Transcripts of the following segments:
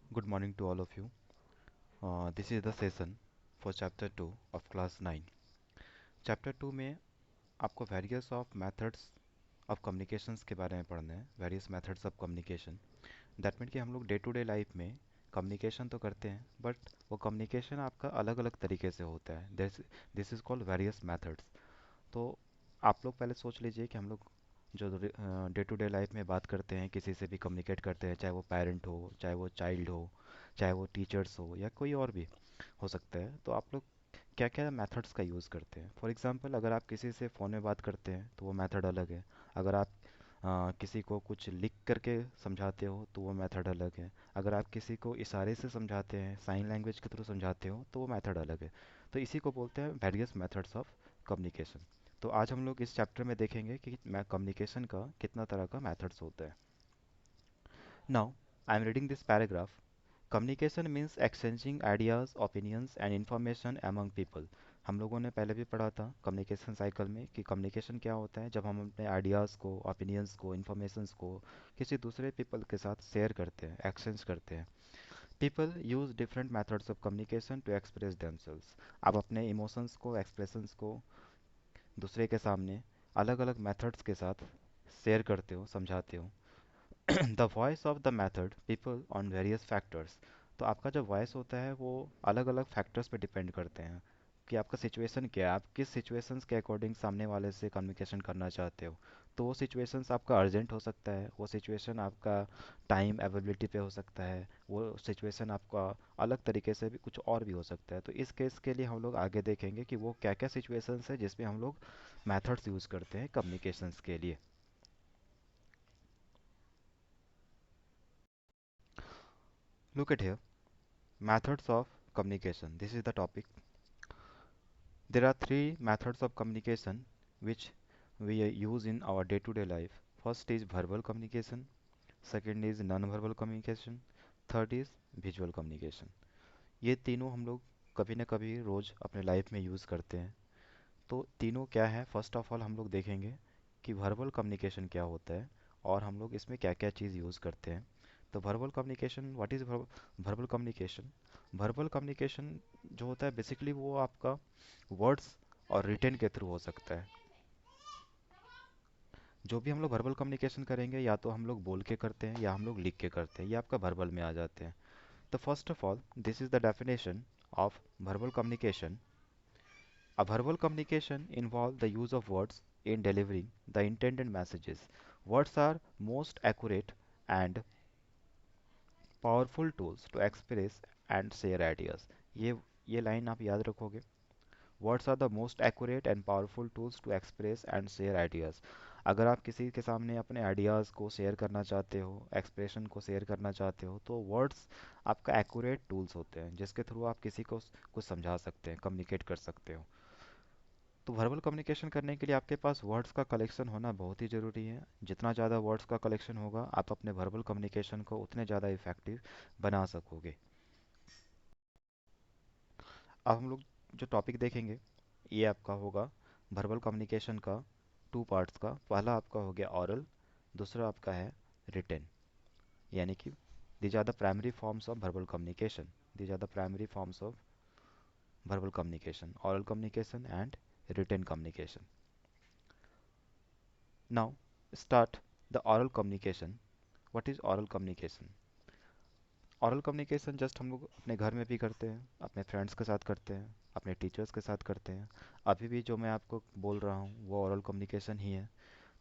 Good morning to all of you. This is the session for chapter 2 of class 9. Chapter 2 में आपको various of methods of communications के बारे में पढ़ना है. Various methods of communication. That means कि हम लोग डे टू डे लाइफ में कम्युनिकेशन तो करते हैं बट वो कम्युनिकेशन आपका अलग अलग तरीके से होता है. This is called various methods. तो आप लोग पहले सोच लीजिए कि हम लोग जो डे टू डे लाइफ में बात करते हैं, किसी से भी कम्युनिकेट करते हैं, चाहे वो पेरेंट हो, चाहे वो चाइल्ड हो, चाहे वो टीचर्स हो या कोई और भी हो सकता है. तो आप लोग क्या क्या मेथड्स का यूज़ करते हैं? फॉर एग्जांपल अगर आप किसी से फ़ोन में बात करते हैं तो वो मेथड अलग है. अगर आप किसी को कुछ लिख करके समझाते हो तो वो मेथड अलग है. अगर आप किसी को इशारे से समझाते हैं, साइन लैंग्वेज के थ्रू समझाते हो तो वो मेथड अलग है. तो इसी को बोलते हैं वेरियस मेथड्स ऑफ कम्युनिकेशन. तो आज हम लोग इस चैप्टर में देखेंगे कि कम्युनिकेशन का कितना तरह का मेथड्स होता है. Now I am reading this paragraph. Communication means exchanging ideas, opinions and information among people. हम लोगों ने पहले भी पढ़ा था कम्युनिकेशन साइकिल में कि कम्युनिकेशन क्या होता है, जब हम अपने आइडियाज़ को, ओपिनियंस को, इंफॉर्मेशंस को किसी दूसरे पीपल के साथ शेयर करते हैं, एक्सचेंज करते हैं. People use different methods of communication to express themselves. आप अपने इमोशंस को, एक्सप्रेशंस को दूसरे के सामने अलग अलग मेथड्स के साथ शेयर करते हो, समझाते हो. The voice of the method people on various factors. तो आपका जो वॉइस होता है वो अलग अलग फैक्टर्स पे डिपेंड करते हैं कि आपका सिचुएशन क्या है, आप किस सिचुएशंस के अकॉर्डिंग सामने वाले से कम्युनिकेशन करना चाहते हो. तो वो सिचुएशंस आपका अर्जेंट हो सकता है, वो सिचुएशन आपका टाइम अवेलेबिलिटी पे हो सकता है, वो सिचुएशन आपका अलग तरीके से भी कुछ और भी हो सकता है. तो इस केस के लिए हम लोग आगे देखेंगे कि वो क्या क्या सिचुएशंस है जिसमें हम लोग मेथड्स यूज़ करते हैं कम्युनिकेशंस के लिए. Look at here. Methods of communication. This is the topic. There are three methods of communication which we use in our day-to-day life. First is verbal communication, second is non-verbal communication, third is visual communication. ये तीनों हम लोग कभी ना कभी रोज़ अपने life में use करते हैं. तो तीनों क्या है, फर्स्ट ऑफ ऑल हम लोग देखेंगे कि वर्बल कम्युनिकेशन क्या होता है और हम लोग इसमें क्या क्या चीज़ यूज़ करते हैं. तो verbal communication, what is verbal communication? Verbal communication जो होता है बेसिकली वो आपका वर्ड्स और रिटन के थ्रू हो सकता है. जो भी हम लोग वर्बल कम्युनिकेशन करेंगे या तो हम लोग बोल के करते हैं या हम लोग लिख के करते हैं, ये आपका वर्बल में आ जाते हैं. तो first of all this is the definition of verbal communication. A verbal communication involves the use of words in delivering the intended messages. Words are most accurate and powerful tools to express and share ideas. ये ये line आप याद रखोगे. Words are the most accurate and powerful tools to express and share ideas. अगर आप किसी के सामने अपने आइडियाज़ को शेयर करना चाहते हो, एक्सप्रेशन को शेयर करना चाहते हो, तो वर्ड्स आपका एक्यूरेट टूल्स होते हैं जिसके थ्रू आप किसी को कुछ समझा सकते हैं, कम्युनिकेट कर सकते हो. तो वर्बल कम्युनिकेशन करने के लिए आपके पास वर्ड्स का कलेक्शन होना बहुत ही ज़रूरी है. जितना ज़्यादा वर्ड्स का कलेक्शन होगा आप अपने वर्बल कम्युनिकेशन को उतने ज़्यादा इफ़ेक्टिव बना सकोगे. अब हम लोग जो टॉपिक देखेंगे ये आपका होगा वर्बल कम्युनिकेशन का टू पार्ट्स का. पहला आपका हो गया ऑरल, दूसरा आपका है रिटन. यानी कि these are the primary forms of verbal communication. These are the primary forms of verbal communication: oral communication and written communication. Now start the oral communication. What is oral communication? oral communication just हम लोग अपने घर में भी करते हैं, अपने friends के साथ करते हैं, अपने टीचर्स के साथ करते हैं. अभी भी जो मैं आपको बोल रहा हूँ वो oral communication ही है.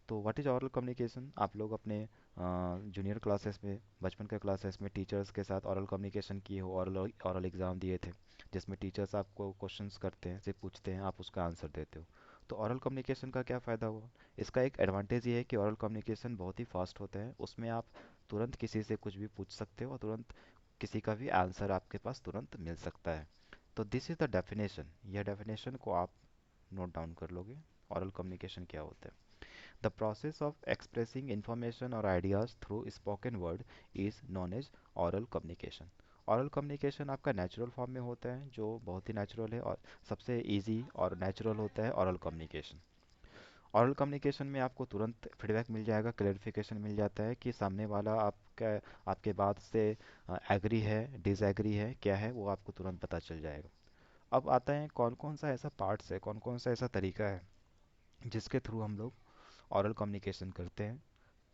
तो व्हाट इज़ oral communication? आप लोग अपने जूनियर क्लासेस में, बचपन के क्लासेस में टीचर्स के साथ oral communication किए हो, oral एग्ज़ाम दिए थे जिसमें टीचर्स आपको क्वेश्चंस करते हैं, सिर्फ पूछते हैं, आप उसका आंसर देते हो. तो oral communication का क्या फ़ायदा हुआ? इसका एक एडवांटेज ये है कि oral communication बहुत ही फास्ट होता है. उसमें आप तुरंत किसी से कुछ भी पूछ सकते हो और तुरंत किसी का भी आंसर आपके पास तुरंत मिल सकता है. तो दिस इज़ द डेफिनेशन. यह डेफिनेशन को आप नोट डाउन कर लोगे. oral communication क्या होता है? The process of expressing information or ideas through spoken word is known as oral communication. oral communication आपका नेचुरल फॉर्म में होता है जो बहुत ही नेचुरल है और सबसे इजी और नेचुरल होता है oral communication. ऑरल कम्युनिकेशन में आपको तुरंत फीडबैक मिल जाएगा, क्लेरिफिकेशन मिल जाता है कि सामने वाला आपका आपके बात से एग्री है, डिसएग्री है, क्या है, वो आपको तुरंत पता चल जाएगा। अब आता है कौन कौन सा ऐसा पार्ट्स है, कौन कौन सा ऐसा तरीका है जिसके थ्रू हम लोग ऑरल कम्युनिकेशन करते हैं।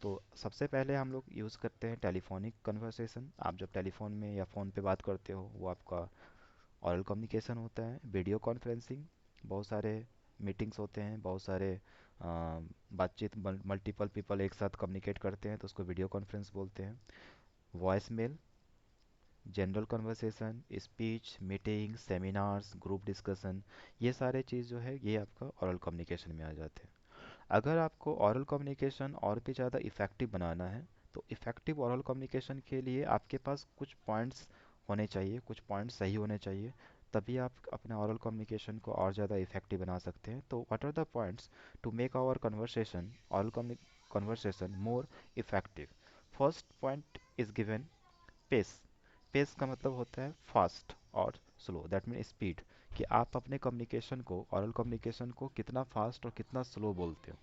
तो सबसे पहले हम लोग यूज़ करते हैं टेलीफोनिक कन्वर्सेशन। आप जब टेलीफोन में या फ़ोन पे बात करते हो वो आपका ऑरल कम्युनिकेशन होता है। वीडियो कॉन्फ्रेंसिंग, बहुत सारे मीटिंग्स होते हैं, बहुत सारे बातचीत, मल्टीपल पीपल एक साथ कम्युनिकेट करते हैं तो उसको वीडियो कॉन्फ्रेंस बोलते हैं। Voice mail, general conversation, speech, meeting, seminars, group discussion, ये सारे चीज़ जो है ये आपका ओरल कम्युनिकेशन में आ जाते हैं। अगर आपको ओरल कम्युनिकेशन और भी ज़्यादा इफ़ेक्टिव बनाना है तो इफ़ेक्टिव ओरल कम्युनिकेशन के लिए आपके पास कुछ पॉइंट्स होने चाहिए, कुछ पॉइंट्स सही होने चाहिए, तभी आप अपने ओरल कम्युनिकेशन को और ज़्यादा इफ़ेक्टिव बना सकते हैं। तो what are the points to make our conversation, oral conversation more effective? First point is given pace. Pace का मतलब होता है फास्ट और स्लो, दैट मीन स्पीड, कि आप अपने कम्युनिकेशन को, ओरल कम्युनिकेशन को कितना फास्ट और कितना स्लो बोलते हो।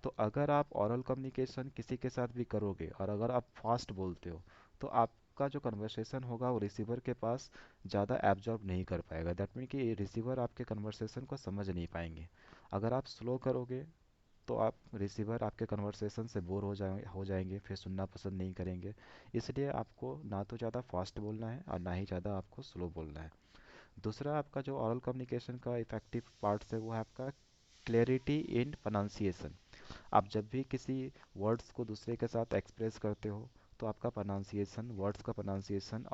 तो अगर आप ओरल कम्युनिकेशन किसी के साथ भी करोगे और अगर आप फास्ट बोलते हो तो आपका जो कन्वर्सेशन होगा वो रिसीवर के पास ज़्यादा एब्जॉर्ब नहीं कर पाएगा, दैट मीन कि रिसीवर आपके कन्वर्सेशन को समझ नहीं पाएंगे। अगर आप स्लो करोगे तो आप रिसीवर आपके कन्वर्सेशन से बोर हो जाएंगे, फिर सुनना पसंद नहीं करेंगे। इसलिए आपको ना तो ज़्यादा फास्ट बोलना है और ना ही ज़्यादा आपको स्लो बोलना है। दूसरा आपका जो ओरल कम्युनिकेशन का इफेक्टिव पार्ट्स है वो है आपका क्लैरिटी इन प्रोनाउंसिएशन। आप जब भी किसी वर्ड्स को दूसरे के साथ एक्सप्रेस करते हो तो आपका प्रोनाउंसिएशन, वर्ड्स का प्रोनाउंसिएशन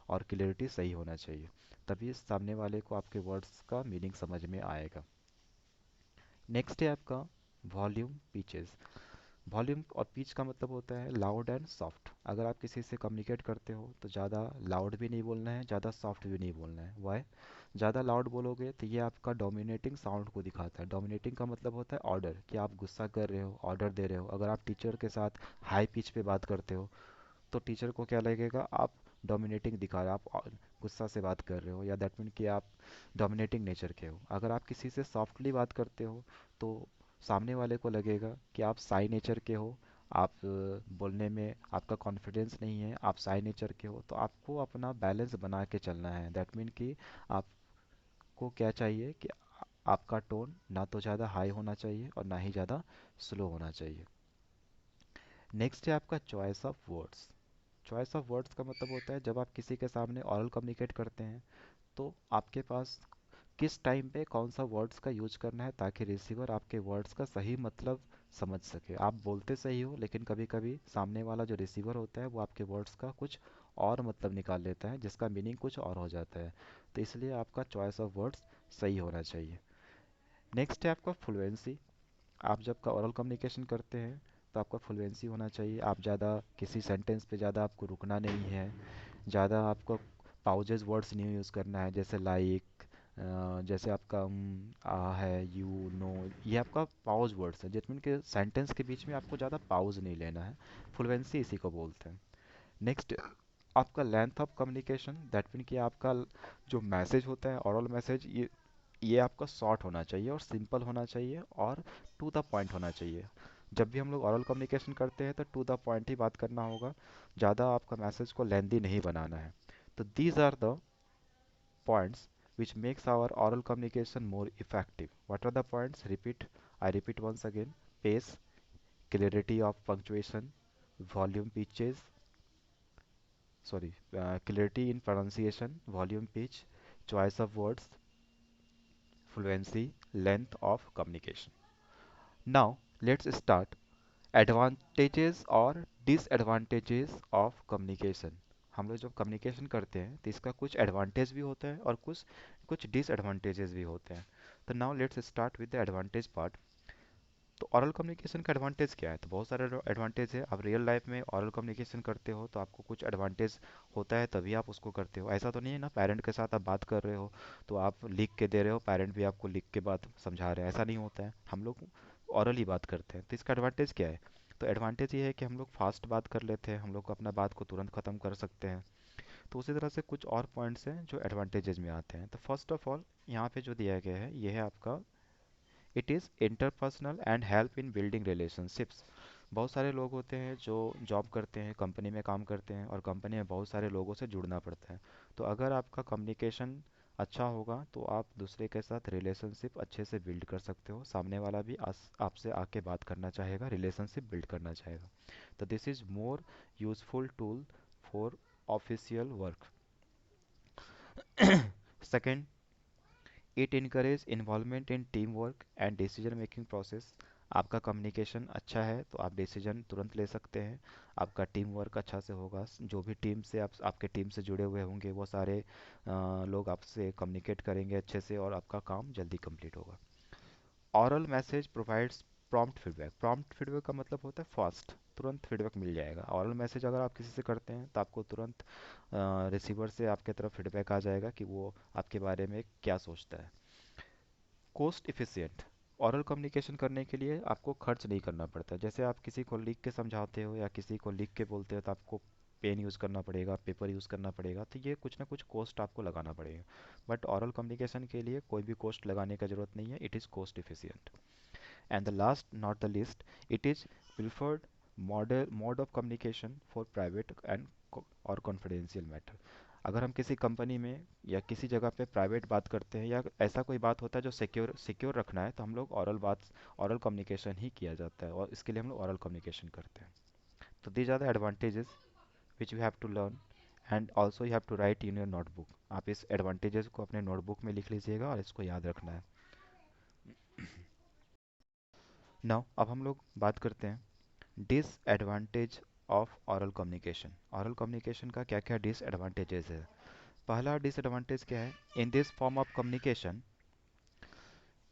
और क्लैरिटी सही होना चाहिए, तभी सामने वाले को आपके वर्ड्स का मीनिंग समझ में आएगा। नेक्स्ट है आपका वॉल्यूम पिचेस। वॉल्यूम और पिच का मतलब होता है लाउड एंड सॉफ्ट। अगर आप किसी से कम्युनिकेट करते हो तो ज़्यादा लाउड भी नहीं बोलना है, ज़्यादा सॉफ्ट भी नहीं बोलना है। वाई? ज़्यादा लाउड बोलोगे तो ये आपका डोमिनेटिंग साउंड को दिखाता है। डोमिनेटिंग का मतलब होता है ऑर्डर, कि आप गुस्सा कर रहे हो, ऑर्डर दे रहे हो। अगर आप टीचर के साथ हाई पिच पे बात करते हो तो टीचर को क्या लगेगा, आप डोमिनेटिंग दिखा रहे हो, आप गुस्सा से बात कर रहे हो, या दैट मीन कि आप डोमिनेटिंग नेचर के हो। अगर आप किसी से सॉफ्टली बात करते हो तो सामने वाले को लगेगा कि आप साई नेचर के हो, आप बोलने में आपका कॉन्फिडेंस नहीं है, आप साई नेचर के हो। तो आपको अपना बैलेंस बना के चलना है, दैट मीन कि आपको क्या चाहिए कि आपका टोन ना तो ज़्यादा हाई होना चाहिए और ना ही ज़्यादा स्लो होना चाहिए। नेक्स्ट है आपका choice of words. Choice of words का मतलब होता है जब आप किसी के सामने ओरल कम्युनिकेट करते हैं तो आपके पास किस टाइम पे कौन सा वर्ड्स का यूज करना है ताकि रिसीवर आपके वर्ड्स का सही मतलब समझ सके। आप बोलते सही हो लेकिन कभी कभी सामने वाला जो रिसीवर होता है वो आपके वर्ड्स का कुछ और मतलब निकाल लेता है जिसका मीनिंग कुछ और हो जाता है। तो इसलिए आपका चॉइस ऑफ वर्ड्स सही होना चाहिए। नेक्स्ट है आपका फ्लुएंसी। आप जब का ओरल कम्युनिकेशन करते हैं तो आपका फ्लुएंसी होना चाहिए। आप ज़्यादा किसी सेंटेंस पे ज़्यादा आपको रुकना नहीं है, ज़्यादा आपको पाउजेज वर्ड्स नहीं यूज़ करना है, जैसे लाइक, जैसे आपका आ है, यू, नो, ये आपका पाउज वर्ड्स है, जिसमें कि सेंटेंस के बीच में आपको ज़्यादा पाउज नहीं लेना है। फ्लुएंसी इसी को बोलते हैं। नेक्स्ट आपका length of communication, that mean कि आपका जो मैसेज होता है, ओरल मैसेज, ये आपका शॉर्ट होना चाहिए और सिंपल होना चाहिए और टू द पॉइंट होना चाहिए। जब भी हम लोग ओरल कम्युनिकेशन करते हैं तो टू द पॉइंट ही बात करना होगा, ज़्यादा आपका मैसेज को लेंदी नहीं बनाना है। तो these are the points which makes our oral communication more effective. What are the points? Repeat. I repeat once again. Pace, clarity of punctuation, volume pitches, clarity in pronunciation, volume pitch, choice of words, fluency, length of communication. Now let's start advantages और disadvantages of communication. हम लोग जब communication करते हैं तो इसका कुछ advantage भी होता है और कुछ कुछ डिसएडवांटेजेस भी होते हैं। तो now let's start with the advantage part. तो ओरल कम्युनिकेशन का एडवांटेज क्या है? तो बहुत सारे एडवांटेज है। आप रियल लाइफ में ओरल कम्युनिकेशन करते हो तो आपको कुछ एडवांटेज होता है तभी आप उसको करते हो। ऐसा तो नहीं है ना, पेरेंट के साथ आप बात कर रहे हो तो आप लिख के दे रहे हो, पेरेंट भी आपको लिख के बात समझा रहे हैं, ऐसा नहीं होता है। हम लोग ओरल ही बात करते हैं। तो इसका एडवांटेज क्या है? तो एडवांटेज ये है कि हम लोग फास्ट बात कर लेते हैं, हम लोग अपना बात को तुरंत ख़त्म कर सकते हैं। तो उसी तरह से कुछ और पॉइंट्स हैं जो एडवांटेजेस में आते हैं। तो फर्स्ट ऑफ ऑल यहाँ पे जो दिया गया है ये है आपका it is interpersonal and help in building relationships. बहुत सारे लोग होते हैं जो जॉब करते हैं, कंपनी में काम करते हैं, और कंपनी में बहुत सारे लोगों से जुड़ना पड़ता है। तो अगर आपका कम्युनिकेशन अच्छा होगा तो आप दूसरे के साथ रिलेशनशिप अच्छे से बिल्ड कर सकते हो, सामने वाला भी आपसे आके बात करना चाहेगा, रिलेशनशिप बिल्ड करना चाहेगा। तो this is more useful tool for official work. Second, it encourage involvement in team work and decision making process. आपका कम्युनिकेशन अच्छा है तो आप डिसीजन तुरंत ले सकते हैं, आपका टीम वर्क अच्छा से होगा, जो भी टीम से आपके टीम से जुड़े हुए होंगे वो सारे लोग आपसे कम्युनिकेट करेंगे अच्छे से, और आपका काम जल्दी कंप्लीट होगा। Oral message provides prompt feedback. Prompt feedback का मतलब होता है फास्ट, तुरंत फीडबैक मिल जाएगा। ऑरल मैसेज अगर आप किसी से करते हैं तो आपको तुरंत रिसीवर से आपके तरफ फीडबैक आ जाएगा कि वो आपके बारे में क्या सोचता है। Cost efficient. ओरल कम्युनिकेशन करने के लिए आपको खर्च नहीं करना पड़ता। जैसे आप किसी को लिख के समझाते हो या किसी को लिख के बोलते हो तो आपको पेन यूज़ करना पड़ेगा, पेपर यूज़ करना पड़ेगा, तो ये कुछ ना कुछ कॉस्ट आपको लगाना पड़ेगा। बट ओरल कम्युनिकेशन के लिए कोई भी कॉस्ट लगाने का ज़रूरत नहीं है, it is cost efficient. And the last, not the least, it is preferred mode of communication for private and or confidential matter. अगर हम किसी कंपनी में या किसी जगह पे प्राइवेट बात करते हैं, या ऐसा कोई बात होता है जो सिक्योर सिक्योर रखना है, तो हम लोग ओरल कम्युनिकेशन ही किया जाता है, और इसके लिए हम लोग ओरल कम्युनिकेशन करते हैं। तो these are the advantages which you have to learn, and also you have to write in your notebook. आप इस एडवांटेजेस को अपने नोटबुक में लिख लीजिएगा और इसको याद रखना है। नाउ अब हम लोग बात करते हैं disadvantage of oral communication. Oral communication का क्या क्या डिसएडवांटेजेस है। पहला डिसएडवांटेज क्या है, in this form of communication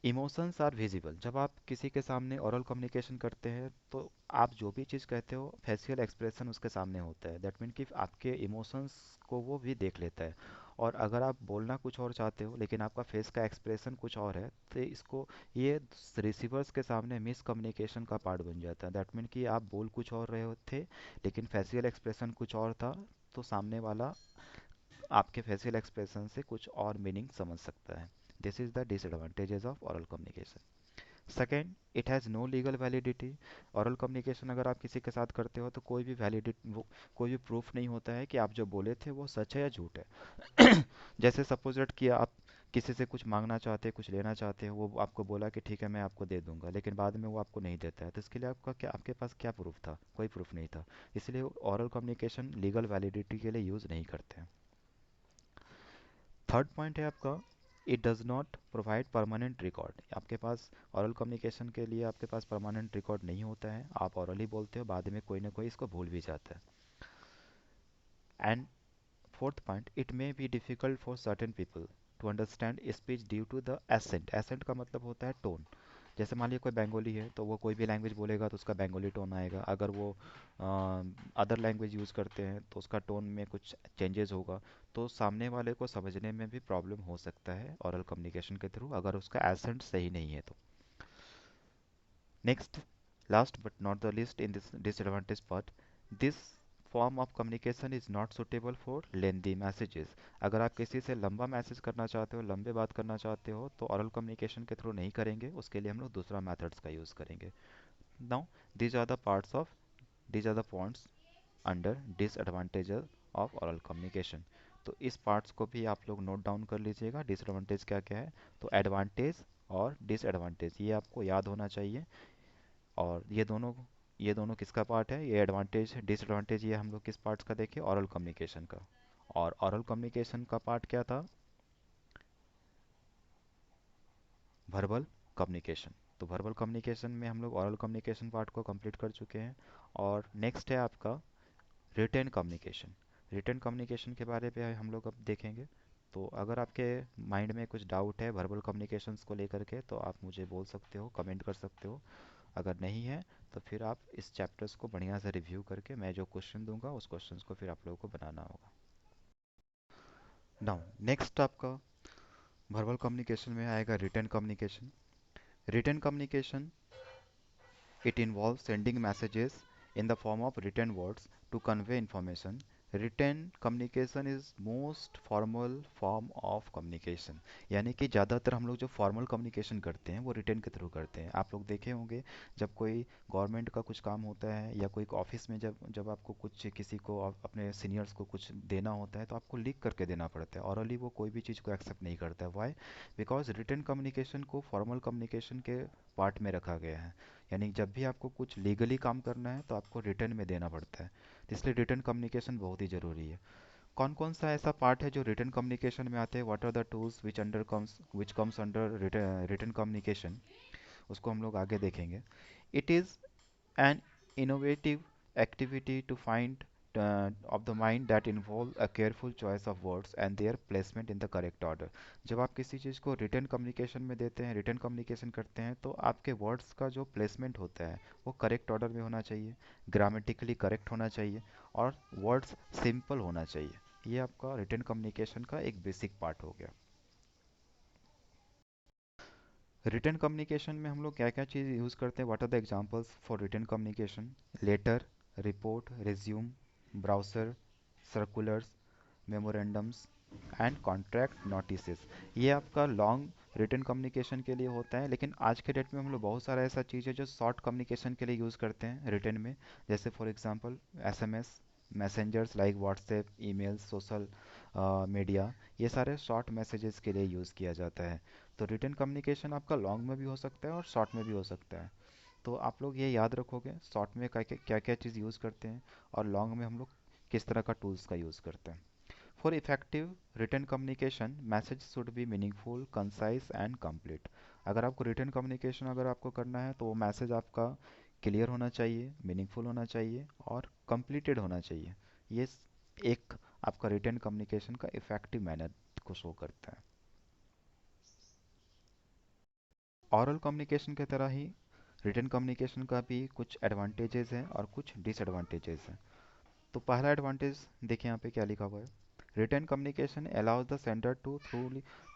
emotions are visible. जब आप किसी के सामने ओरल कम्युनिकेशन करते हैं तो आप जो भी चीज़ कहते हो फेशियल एक्सप्रेशन उसके सामने होता है, दैट मीन कि आपके इमोशंस को वो भी देख लेता है। और अगर आप बोलना कुछ और चाहते हो लेकिन आपका फेस का एक्सप्रेशन कुछ और है, तो इसको ये रिसीवर्स के सामने मिस कम्युनिकेशन का पार्ट बन जाता है। दैट मीन कि आप बोल कुछ और रहे थे लेकिन फेशियल एक्सप्रेशन कुछ और था, तो सामने वाला आपके फेशियल एक्सप्रेशन से कुछ और मीनिंग समझ सकता है। This is the disadvantages of oral communication. Second, it has no legal validity. Oral communication अगर आप किसी के साथ करते हो तो कोई भी प्रूफ नहीं होता है कि आप जो बोले थे वो सच है या झूठ है। जैसे सपोज दैट कि आप किसी से कुछ मांगना चाहते हैं, कुछ लेना चाहते हो, वो आपको बोला कि ठीक है मैं आपको दे दूंगा, लेकिन बाद में वो आपको नहीं देता है, तो इसके लिए आपके पास क्या प्रूफ था, कोई प्रूफ नहीं था। इसलिए ओरल कम्युनिकेशन लीगल वैलिडिटी के लिए यूज़ नहीं करते हैं। थर्ड पॉइंट है आपका, it does not provide permanent record. आपके पास ओरल कम्युनिकेशन के लिए आपके पास परमानेंट रिकॉर्ड नहीं होता है, आप ओरली बोलते हो, बाद में कोई ना कोई इसको भूल भी जाता है। And fourth point, it may be difficult for certain people to understand speech due to the accent. Accent का मतलब होता है टोन। जैसे मान लीजिए कोई बंगाली है तो वो कोई भी लैंग्वेज बोलेगा तो उसका बंगाली टोन आएगा। अगर वो अदर लैंग्वेज यूज़ करते हैं तो उसका टोन में कुछ चेंजेस होगा। तो सामने वाले को समझने में भी प्रॉब्लम हो सकता है ओरल कम्युनिकेशन के थ्रू, अगर उसका एसेंट सही नहीं है तो। Next, last but not the list in this disadvantage part, this form of communication is not suitable for lengthy messages. अगर आप किसी से लंबा मैसेज करना चाहते हो, लंबे बात करना चाहते हो, तो ओरल कम्युनिकेशन के थ्रू नहीं करेंगे, उसके लिए हम लोग दूसरा मेथड्स का यूज़ करेंगे। Now these are the parts of these are the points under disadvantages of oral communication। तो इस पार्ट्स को भी आप लोग नोट डाउन कर लीजिएगा, डिसएडवांटेज क्या क्या है। तो एडवांटेज और डिसएडवांटेज ये आपको याद होना चाहिए। और ये दोनों किसका पार्ट है, ये एडवांटेज डिसएडवांटेज, ये हम लोग किस पार्ट्स का देखें, ओरल कम्युनिकेशन का। और ओरल कम्युनिकेशन का पार्ट क्या था, वर्बल कम्युनिकेशन। तो वर्बल कम्युनिकेशन में हम लोग ओरल कम्युनिकेशन पार्ट को कंप्लीट कर चुके हैं। और नेक्स्ट है आपका रिटेन कम्युनिकेशन। रिटेन कम्युनिकेशन के बारे में हम लोग अब देखेंगे। तो अगर आपके माइंड में कुछ डाउट है वर्बल कम्युनिकेशंस को लेकर के तो आप मुझे बोल सकते हो, कमेंट कर सकते हो। अगर नहीं है तो फिर आप इस चैप्टर्स को बढ़िया से रिव्यू करके मैं जो क्वेश्चन दूंगा उस क्वेश्चंस को फिर आप लोगों को बनाना होगा। नाउ नेक्स्ट आपका वर्बल कम्युनिकेशन में आएगा written communication. Written communication, it involves sending messages in the form of written words to convey information. Written communication is most formal form of communication. यानी कि ज़्यादातर हम लोग जो फॉर्मल कम्युनिकेशन करते हैं वो रिटेन के थ्रू करते हैं। आप लोग देखे होंगे जब कोई गवर्नमेंट का कुछ काम होता है या कोई ऑफिस में जब जब आपको कुछ किसी को अपने सीनियर्स को कुछ देना होता है तो आपको लिख करके देना पड़ता है। ऑरली वो कोई भी चीज़ को एक्सेप्ट नहीं करता है। वाई? बिकॉज रिटेन कम्युनिकेशन को फॉर्मल कम्युनिकेशन के पार्ट में रखा गया है। यानी जब भी आपको कुछ लीगली काम करना है तो आपको रिटर्न में देना पड़ता है। तो इसलिए रिटर्न कम्युनिकेशन बहुत ही ज़रूरी है। कौन कौन सा ऐसा पार्ट है जो रिटर्न कम्युनिकेशन में आते हैं? What are the tools which comes under written communication? उसको हम लोग आगे देखेंगे। It is an innovative activity to find of the mind that involve a careful choice of words and their placement in the correct order। जब आप किसी चीज़ को return communication में देते हैं, रिटर्न कम्युनिकेशन करते हैं, तो आपके वर्ड्स का जो प्लेसमेंट होता है वो करेक्ट ऑर्डर में होना चाहिए, ग्रामेटिकली करेक्ट होना चाहिए और वर्ड्स सिंपल होना चाहिए। ये आपका रिटर्न कम्युनिकेशन का एक बेसिक पार्ट हो गया। रिटर्न कम्युनिकेशन में हम लोग क्या क्या चीज़ यूज़ करते हैं? What are the examples for written communication? Letter, report, resume, browser, circulars, memorandums and contract notices. ये आपका लॉन्ग रिटर्न कम्युनिकेशन के लिए होता है, लेकिन आज के डेट में हम लोग बहुत सारा ऐसा चीज़ है जो शॉर्ट कम्युनिकेशन के लिए यूज़ करते हैं रिटर्न में। जैसे for example SMS, messengers like WhatsApp, email, social media, ये सारे शॉर्ट मैसेजेस के लिए यूज़ किया जाता है। तो रिटर्न कम्युनिकेशन आपका लॉन्ग में भी हो सकता है और शॉर्ट में भी हो सकता है। तो आप लोग ये याद रखोगे शॉर्ट में क्या क्या चीज़ यूज़ करते हैं और लॉन्ग में हम लोग किस तरह का टूल्स का यूज़ करते हैं। For effective return communication message should be meaningful, concise and complete. अगर आपको रिटर्न कम्युनिकेशन अगर आपको करना है तो वो मैसेज आपका क्लियर होना चाहिए, मीनिंगफुल होना चाहिए और कंप्लीटेड होना चाहिए। ये एक आपका रिटर्न कम्युनिकेशन का इफेक्टिव मैनर को शो करता है। ऑरल कम्युनिकेशन की तरह ही रिटर्न कम्युनिकेशन का भी कुछ एडवांटेजेस हैं और कुछ डिसएडवांटेजेस हैं। तो पहला एडवांटेज देखिए यहाँ पे क्या लिखा हुआ है। Written communication allows the sender to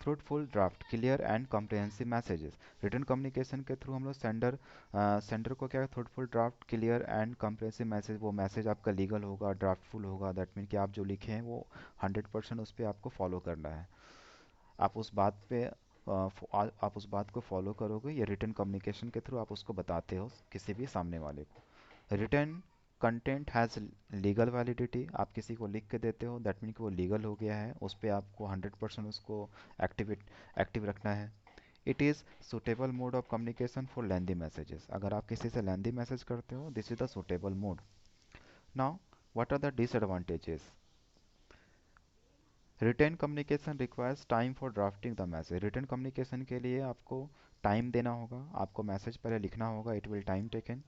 thoughtful draft clear and comprehensive messages. Written communication के थ्रू हम लोग सेंडर को क्या thoughtful draft clear and comprehensive message, वो मैसेज आपका लीगल होगा, ड्राफ्टफुल होगा। दैट मीन कि आप जो लिखे हैं वो 100% उस पर आपको फॉलो करना है। आप उस बात पे आप उस बात को फॉलो करोगे, या रिटर्न कम्युनिकेशन के थ्रू आप उसको बताते हो किसी भी सामने वाले को। Written content has legal validity. आप किसी को लिख के देते हो, दैट मीन कि वो लीगल हो गया है, उस पर आपको 100% उसको एक्टिव रखना है। It is suitable mode of communication for lengthy messages. अगर आप किसी से लेंदी मैसेज करते हो, this is the suitable mode. Now what are the disadvantages? Written communication requires time for drafting the message. Written communication के लिए आपको time देना होगा, आपको मैसेज पहले लिखना होगा, it will time taken.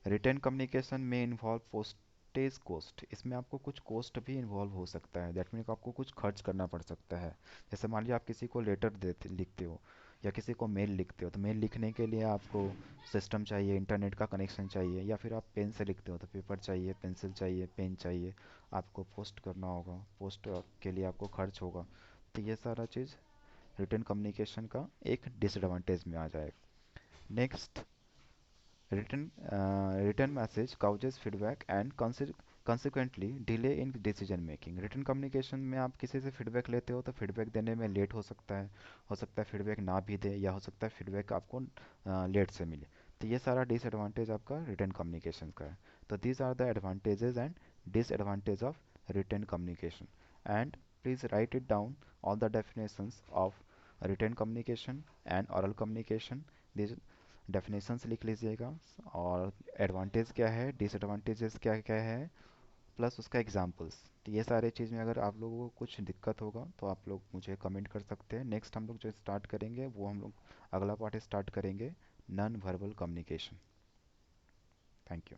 Return communication में इन्वॉल्व पोस्टेज कॉस्ट। इसमें आपको कुछ कॉस्ट भी इन्वॉल्व हो सकता है, दैट मीन आपको कुछ खर्च करना पड़ सकता है। जैसे मान लीजिए आप किसी को लेटर देते लिखते हो या किसी को मेल लिखते हो, तो मेल लिखने के लिए आपको सिस्टम चाहिए, इंटरनेट का कनेक्शन चाहिए, या फिर आप पेन से लिखते हो तो पेपर चाहिए, पेंसिल चाहिए, पेन चाहिए। आपको पोस्ट करना होगा, पोस्ट के लिए आपको खर्च होगा। तो ये सारा चीज़ रिटर्न कम्युनिकेशन का एक डिसएडवांटेज में आ जाएगा। Next, return message causes feedback and consequently delay in decision making. Return communication में आप किसी से फीडबैक लेते हो तो फीडबैक देने में लेट हो सकता है फीडबैक ना भी दे, या हो सकता है फीडबैक आपको लेट से मिले। तो ये सारा डिसएडवांटेज आपका रिटर्न कम्युनिकेशन का है। तो these are the advantages and disadvantage of written communication. And please write it down all the definitions of written communication and oral communication. Definitions लिख लीजिएगा, और एडवांटेज क्या है, डिसएडवांटेजेस क्या क्या है, प्लस उसका एग्जांपल्स। तो ये सारे चीज़ में अगर आप लोगों को कुछ दिक्कत होगा तो आप लोग मुझे कमेंट कर सकते हैं। नेक्स्ट हम लोग जो स्टार्ट करेंगे वो हम लोग अगला पार्ट स्टार्ट करेंगे non verbal communication. Thank you.